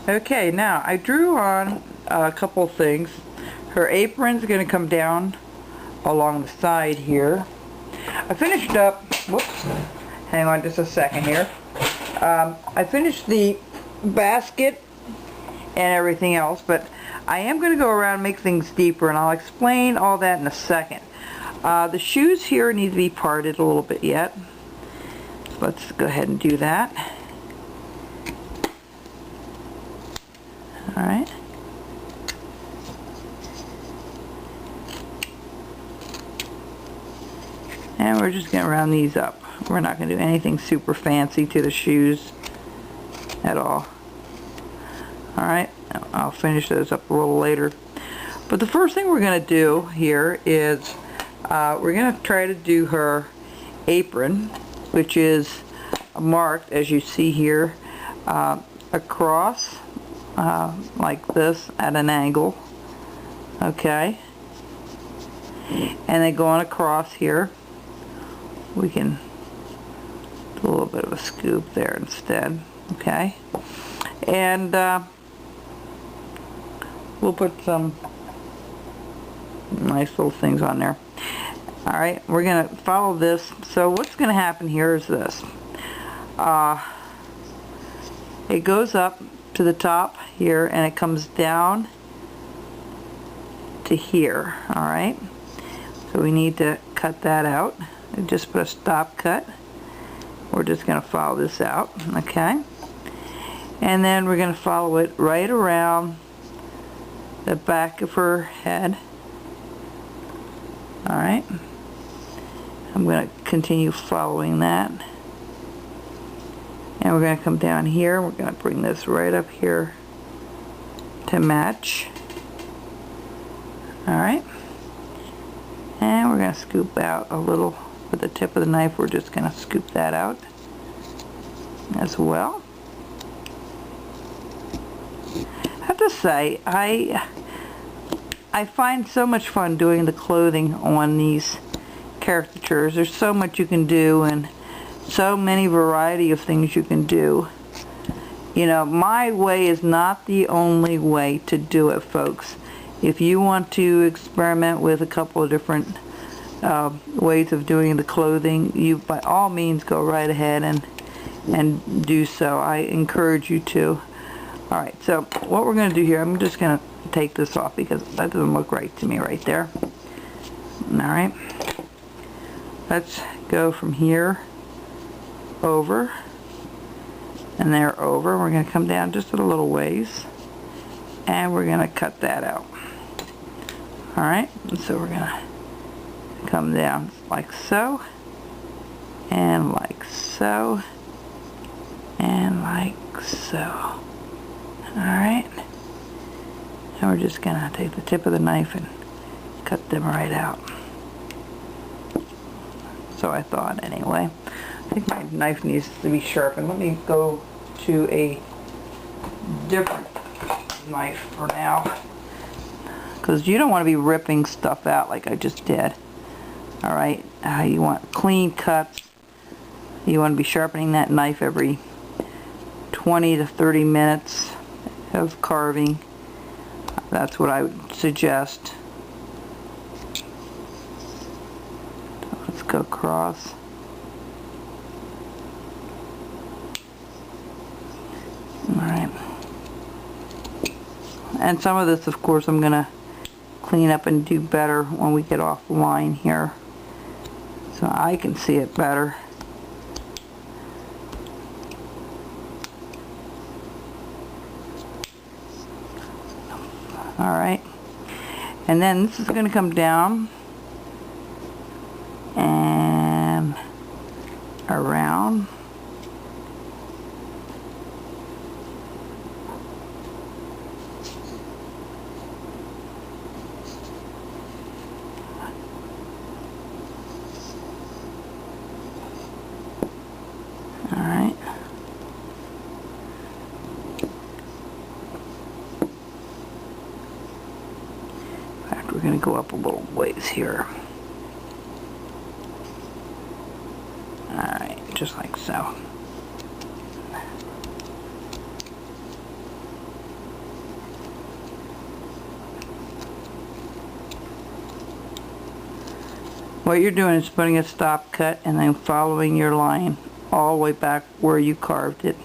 Okay, now I drew on a couple of things. Her apron's going to come down along the side here. I finished up, whoops, hang on just a second here. I finished the basket and everything else, but I am going to go around and make things deeper, and I'll explain all that in a second. The shoes here need to be parted a little bit yet. So let's go ahead and do that. Alright. And we're just going to round these up. We're not going to do anything super fancy to the shoes at all. Alright, I'll finish those up a little later. But the first thing we're going to do here is we're going to try to do her apron, which is marked, as you see here, across like this at an angle. Okay. And then going across here, we can do a little bit of a scoop there instead. Okay. And we'll put some nice little things on there. Alright, we're going to follow this. So what's going to happen here is this. It goes up to the top here and it comes down to here. Alright, so we need to cut that out. Just put a stop cut. We're just going to follow this out. Okay, and then we're going to follow it right around the back of her head. Alright, I'm going to continue following that. And we're going to come down here. We're going to bring this right up here to match. Alright, and we're going to scoop out a little with the tip of the knife. We're just going to scoop that out as well. I have to say, I find so much fun doing the clothing on these caricatures. There's so much you can do and so many variety of things you can do. You know, my way is not the only way to do it, folks. If you want to experiment with a couple of different ways of doing the clothing, you by all means go right ahead and do so. I encourage you to. Alright, so what we're going to do here, I'm just going to take this off because that doesn't look right to me right there. Alright, let's go from here over and there over. We're going to come down just a little ways and we're going to cut that out. Alright, so we're going to come down like so and like so and like so. Alright, and we're just going to take the tip of the knife and cut them right out. So I thought anyway. I think my knife needs to be sharpened. Let me go to a different knife for now, because you don't want to be ripping stuff out like I just did. Alright, you want clean cuts. You want to be sharpening that knife every 20 to 30 minutes of carving. That's what I would suggest. So let's go across. Alright. And some of this, of course, I'm going to clean up and do better when we get off the line here, so I can see it better. Alright. And then this is going to come down and around. Alright. In fact, we're going to go up a little ways here. Alright, just like so. what you're doing is putting a stop cut and then following your line all the way back where you carved it.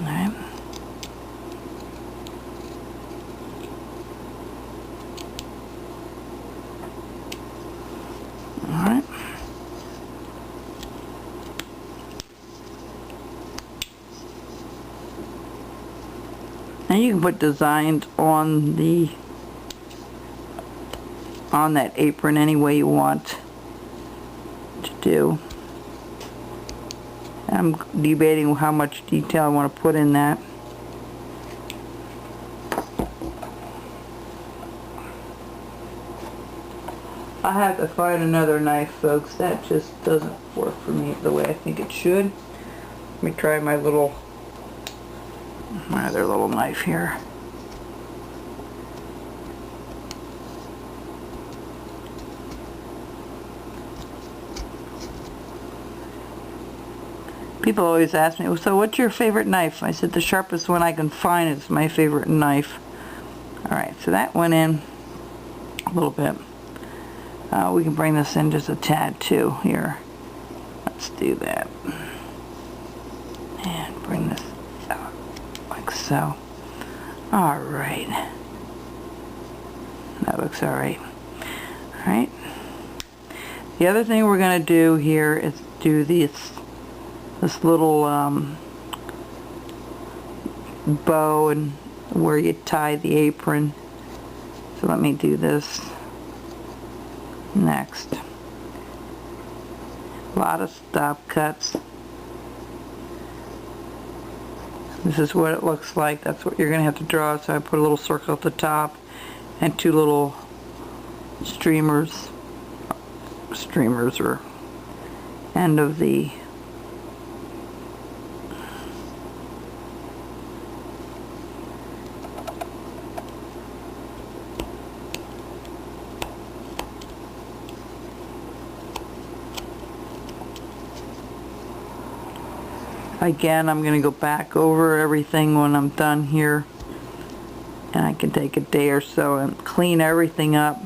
Alright. Alright. And you can put designs on that apron any way you want to do. I'm debating how much detail I want to put in that. I have to find another knife, folks. That just doesn't work for me the way I think it should. Let me try my other little knife here. People always ask me, so what's your favorite knife? I said the sharpest one I can find is my favorite knife. Alright, so that went in a little bit. We can bring this in just a tad too here. Let's do that. And bring this out like so. Alright. That looks alright. Alright. The other thing we're going to do here is do this little bow and where you tie the apron. So let me do this next. A lot of stop cuts. This is what it looks like. That's what you're going to have to draw. So I put a little circle at the top and two little streamers or end of the Again, I'm going to go back over everything when I'm done here, and I can take a day or so and clean everything up.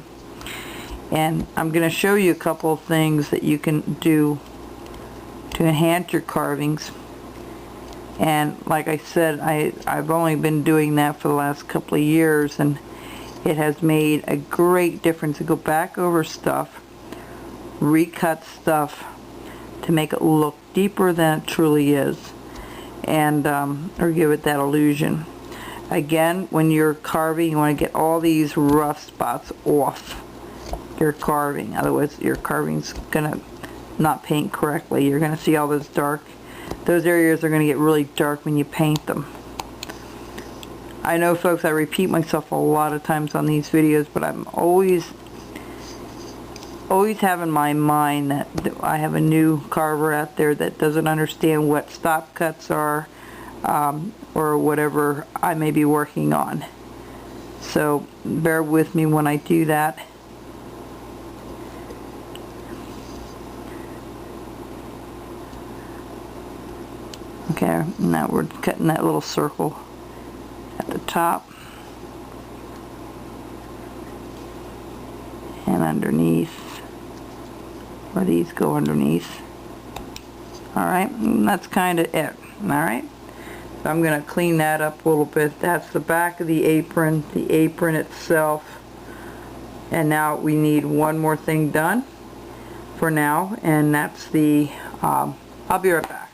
And I'm going to show you a couple of things that you can do to enhance your carvings. And like I said, I've only been doing that for the last couple of years, and it has made a great difference to go back over stuff, recut stuff, to make it look deeper than it truly is, and or give it that illusion. Again, when you're carving, you want to get all these rough spots off your carving, otherwise your carving's gonna not paint correctly. You're gonna see all those areas are gonna get really dark when you paint them. I know, folks, I repeat myself a lot of times on these videos, but I'm always have in my mind that I have a new carver out there that doesn't understand what stop cuts are, or whatever I may be working on. So bear with me when I do that. Okay, now we're cutting that little circle at the top and underneath, where these go underneath. Alright, and that's kind of it. Alright, so I'm going to clean that up a little bit. That's the back of the apron itself. And now we need one more thing done for now, and that's the, I'll be right back.